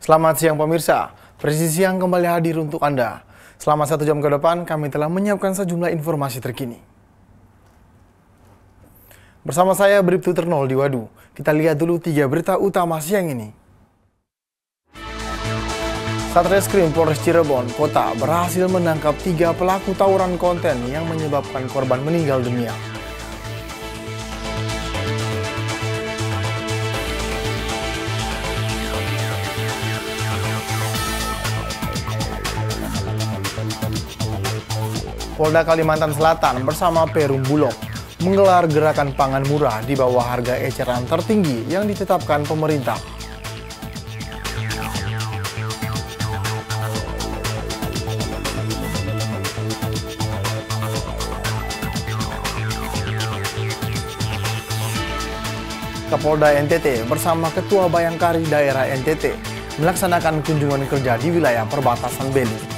Selamat siang pemirsa, Presisi Siang kembali hadir untuk Anda. Selama 1 jam ke depan, kami telah menyiapkan sejumlah informasi terkini. Bersama saya Bribtu Ternol di Wadu, kita lihat dulu 3 berita utama siang ini. Satreskrim Polres Cirebon Kota berhasil menangkap 3 pelaku tawuran konten yang menyebabkan korban meninggal dunia. Polda Kalimantan Selatan bersama Perum Bulog menggelar gerakan pangan murah di bawah harga eceran tertinggi yang ditetapkan pemerintah. Kapolda NTT bersama Ketua Bayangkari Daerah NTT melaksanakan kunjungan kerja di wilayah perbatasan Belu.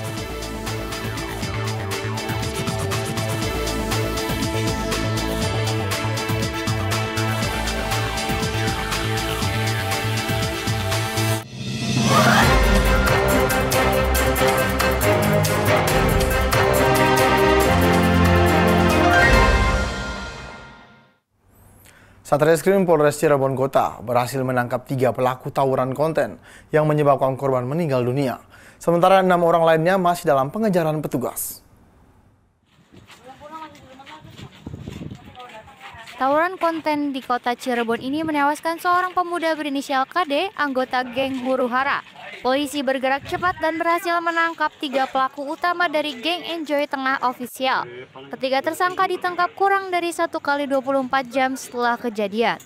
Satreskrim Polres Cirebon Kota berhasil menangkap 3 pelaku tawuran konten yang menyebabkan korban meninggal dunia. Sementara 6 orang lainnya masih dalam pengejaran petugas. Tawuran konten di kota Cirebon ini menewaskan seorang pemuda berinisial KD, anggota geng Huru Hara. Polisi bergerak cepat dan berhasil menangkap 3 pelaku utama dari geng Enjoy Tengah Official. Ketiga tersangka ditangkap kurang dari 1 kali 24 jam setelah kejadian.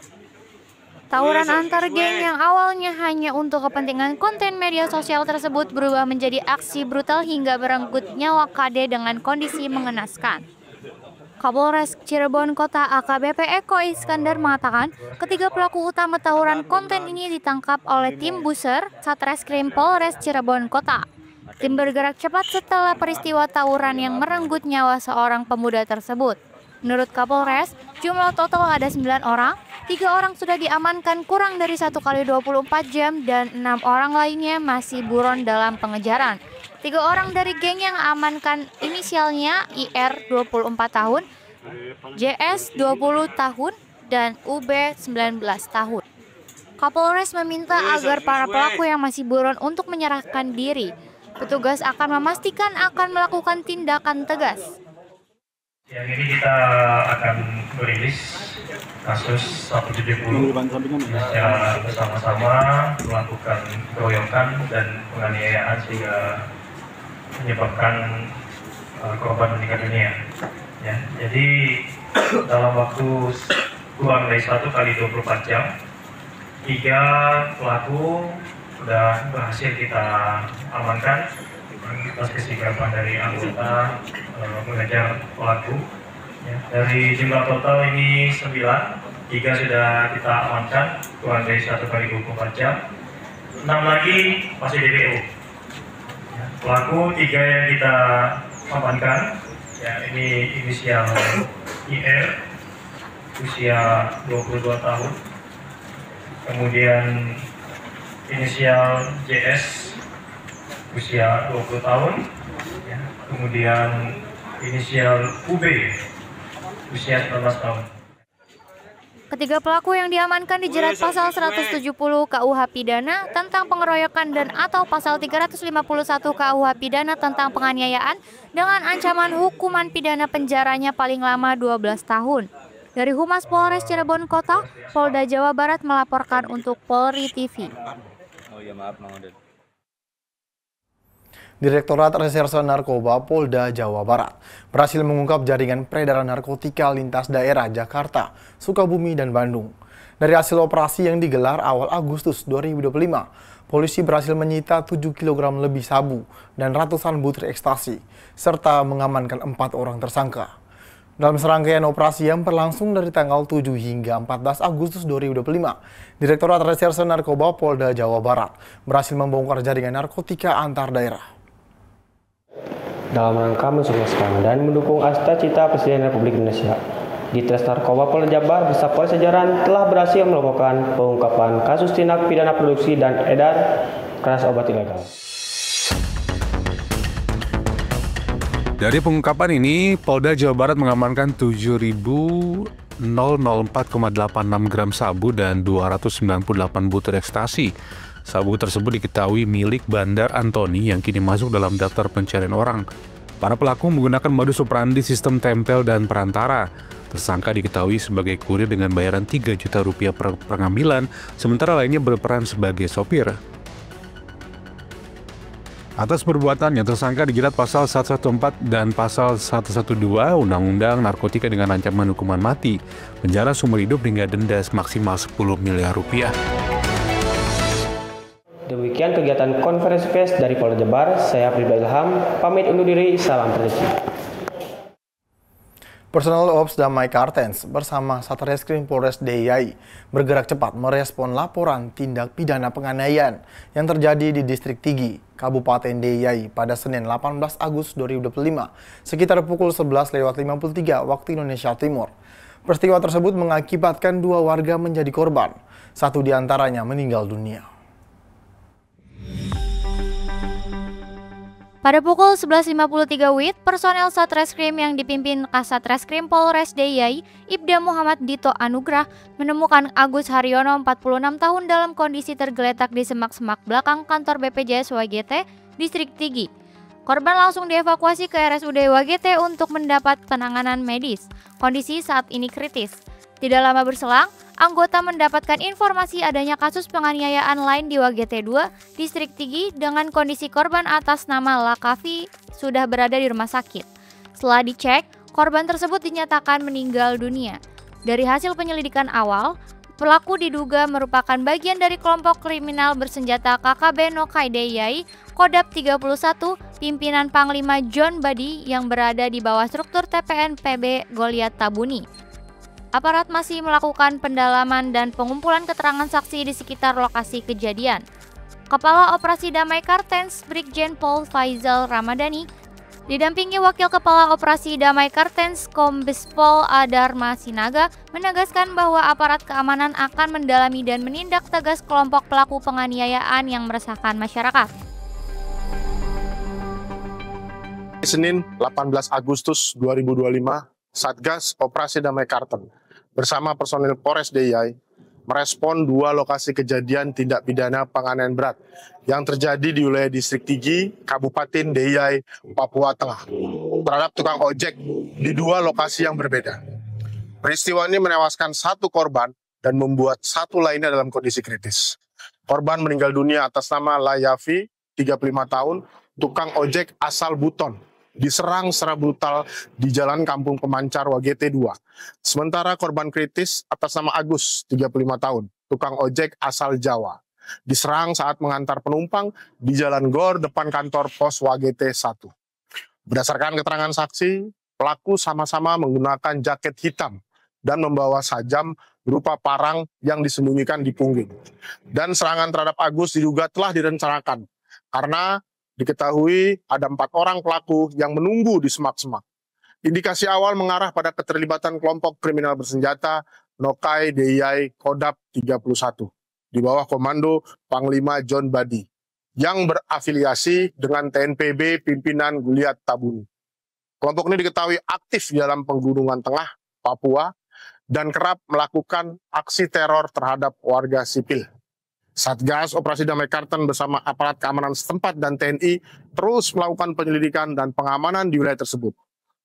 Tawuran antar geng yang awalnya hanya untuk kepentingan konten media sosial tersebut berubah menjadi aksi brutal hingga merenggut nyawa KD dengan kondisi mengenaskan. Kapolres Cirebon Kota AKBP Eko Iskandar mengatakan ketiga pelaku utama tawuran konten ini ditangkap oleh tim Buser Satreskrim Polres Cirebon Kota. Tim bergerak cepat setelah peristiwa tawuran yang merenggut nyawa seorang pemuda tersebut. Menurut Kapolres, jumlah total ada 9 orang, 3 orang sudah diamankan kurang dari 1 kali 24 jam dan 6 orang lainnya masih buron dalam pengejaran. 3 orang dari geng yang amankan inisialnya IR 24 tahun, JS 20 tahun, dan UB 19 tahun. Kapolres meminta agar para pelaku yang masih buron untuk menyerahkan diri. Petugas akan memastikan akan melakukan tindakan tegas. Yang ini kita akan merilis kasus 170 secara bersama-sama melakukan keroyokan dan penganiayaan sehingga menyebabkan korban meninggal dunia. Ya, jadi dalam waktu kurang dari 1 kali 24 jam, 3 pelaku sudah berhasil kita amankan atas kesigapan dari anggota mengejar pelaku. Ya, dari jumlah total ini 9, 3 sudah kita amankan kurang dari 1 kali 24 jam, 6 lagi masih DPO. Ya, pelaku 3 yang kita amankan, ya ini inisial IR usia 22 tahun, kemudian inisial JS usia 20 tahun, ya, kemudian inisial UB usia 19 tahun. Ketiga pelaku yang diamankan dijerat pasal 170 KUH Pidana tentang pengeroyokan dan atau pasal 351 KUH Pidana tentang penganiayaan dengan ancaman hukuman pidana penjaranya paling lama 12 tahun. Dari Humas Polres Cirebon Kota, Polda Jawa Barat melaporkan untuk Polri TV. Direktorat Reserse Narkoba Polda Jawa Barat berhasil mengungkap jaringan peredaran narkotika lintas daerah Jakarta, Sukabumi, dan Bandung. Dari hasil operasi yang digelar awal Agustus 2025, polisi berhasil menyita 7 kg lebih sabu dan ratusan butir ekstasi, serta mengamankan 4 orang tersangka. Dalam serangkaian operasi yang berlangsung dari tanggal 7 hingga 14 Agustus 2025, Direktorat Reserse Narkoba Polda Jawa Barat berhasil membongkar jaringan narkotika antar daerah. Dalam rangka mensukseskan dan mendukung cita-cita Presiden Republik Indonesia, Ditres Narkoba Polda Jabar beserta Polres jajaran telah berhasil melakukan pengungkapan kasus tindak pidana produksi dan edar keras obat ilegal. Dari pengungkapan ini, Polda Jawa Barat mengamankan 7.004,86 gram sabu dan 298 butir ekstasi. Sabu tersebut diketahui milik Bandar Antoni yang kini masuk dalam daftar pencarian orang. Para pelaku menggunakan modus operandi sistem tempel dan perantara. Tersangka diketahui sebagai kurir dengan bayaran 3 juta rupiah per pengambilan, sementara lainnya berperan sebagai sopir. Atas perbuatannya, tersangka dijerat pasal 114 dan pasal 112 Undang-Undang Narkotika dengan ancaman hukuman mati, penjara seumur hidup hingga denda maksimal 10 miliar rupiah. Demikian kegiatan konferensi pers dari Polda Jabar. Saya Pribda Ilham, pamit undur diri, salam prediksi. Personel Ops Damai Kartens bersama Satreskrim Polres DIY bergerak cepat merespon laporan tindak pidana penganiayaan yang terjadi di Distrik Tigi, Kabupaten DIY pada Senin 18 Agustus 2025 sekitar pukul 11.53 waktu Indonesia Timur. Peristiwa tersebut mengakibatkan 2 warga menjadi korban, 1 diantaranya meninggal dunia. Pada pukul 11.53 WIB, personel Satreskrim yang dipimpin Kasatreskrim Polres DIY, Ibda Muhammad Dito Anugrah, menemukan Agus Haryono 46 tahun dalam kondisi tergeletak di semak-semak belakang kantor BPJS WGT, Distrik Tigi. Korban langsung dievakuasi ke RSUD WGT untuk mendapat penanganan medis. Kondisi saat ini kritis. Tidak lama berselang, anggota mendapatkan informasi adanya kasus penganiayaan lain di WGT 2, Distrik Tigi dengan kondisi korban atas nama Lakavi sudah berada di rumah sakit. Setelah dicek, korban tersebut dinyatakan meninggal dunia. Dari hasil penyelidikan awal, pelaku diduga merupakan bagian dari kelompok kriminal bersenjata KKB Nokai DIY Kodap 31, pimpinan Panglima John Badi yang berada di bawah struktur TPN PB Goliat Tabuni. Aparat masih melakukan pendalaman dan pengumpulan keterangan saksi di sekitar lokasi kejadian. Kepala Operasi Damai Kartens, Brigjen Pol Faizal Ramadhani, didampingi Wakil Kepala Operasi Damai Kartens, Kombes Pol Adarma Sinaga, menegaskan bahwa aparat keamanan akan mendalami dan menindak tegas kelompok pelaku penganiayaan yang meresahkan masyarakat. Senin 18 Agustus 2025, Satgas Operasi Damai Kartens bersama personil Polres DIY merespon 2 lokasi kejadian tindak pidana penganiayaan berat yang terjadi di wilayah Distrik Tigi, Kabupaten DIY, Papua Tengah terhadap tukang ojek di 2 lokasi yang berbeda. Peristiwa ini menewaskan 1 korban dan membuat 1 lainnya dalam kondisi kritis. Korban meninggal dunia atas nama Layafi, 35 tahun, tukang ojek asal Buton, diserang secara brutal di Jalan Kampung Pemancar WGT 2. Sementara korban kritis atas nama Agus, 35 tahun, tukang ojek asal Jawa, diserang saat mengantar penumpang di Jalan Gor depan kantor pos WGT 1. Berdasarkan keterangan saksi, pelaku sama-sama menggunakan jaket hitam dan membawa sajam berupa parang yang disembunyikan di punggung. Dan serangan terhadap Agus diduga telah direncanakan karena diketahui ada 4 orang pelaku yang menunggu di semak-semak. Indikasi awal mengarah pada keterlibatan kelompok kriminal bersenjata Nokai DIY Kodap 31 di bawah komando Panglima John Badi yang berafiliasi dengan TNPB pimpinan Goliat Tabuni. Kelompok ini diketahui aktif di dalam Pegunungan Tengah, Papua, dan kerap melakukan aksi teror terhadap warga sipil. Satgas Operasi Damai Kartens bersama aparat keamanan setempat dan TNI terus melakukan penyelidikan dan pengamanan di wilayah tersebut.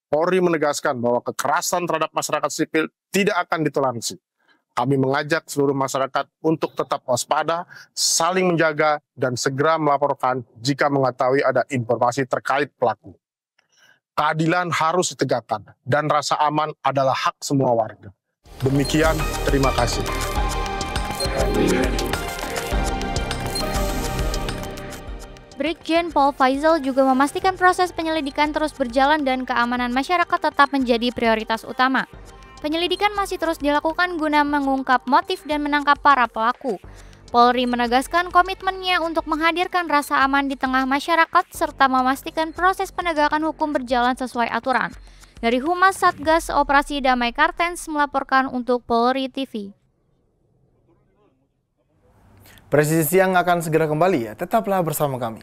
Polri menegaskan bahwa kekerasan terhadap masyarakat sipil tidak akan ditoleransi. Kami mengajak seluruh masyarakat untuk tetap waspada, saling menjaga, dan segera melaporkan jika mengetahui ada informasi terkait pelaku. Keadilan harus ditegakkan, dan rasa aman adalah hak semua warga. Demikian, terima kasih. Brigjen Pol Faizal juga memastikan proses penyelidikan terus berjalan dan keamanan masyarakat tetap menjadi prioritas utama. Penyelidikan masih terus dilakukan guna mengungkap motif dan menangkap para pelaku. Polri menegaskan komitmennya untuk menghadirkan rasa aman di tengah masyarakat serta memastikan proses penegakan hukum berjalan sesuai aturan. Dari Humas Satgas Operasi Damai Kartens melaporkan untuk Polri TV. Presisi Siang akan segera kembali ya, tetaplah bersama kami.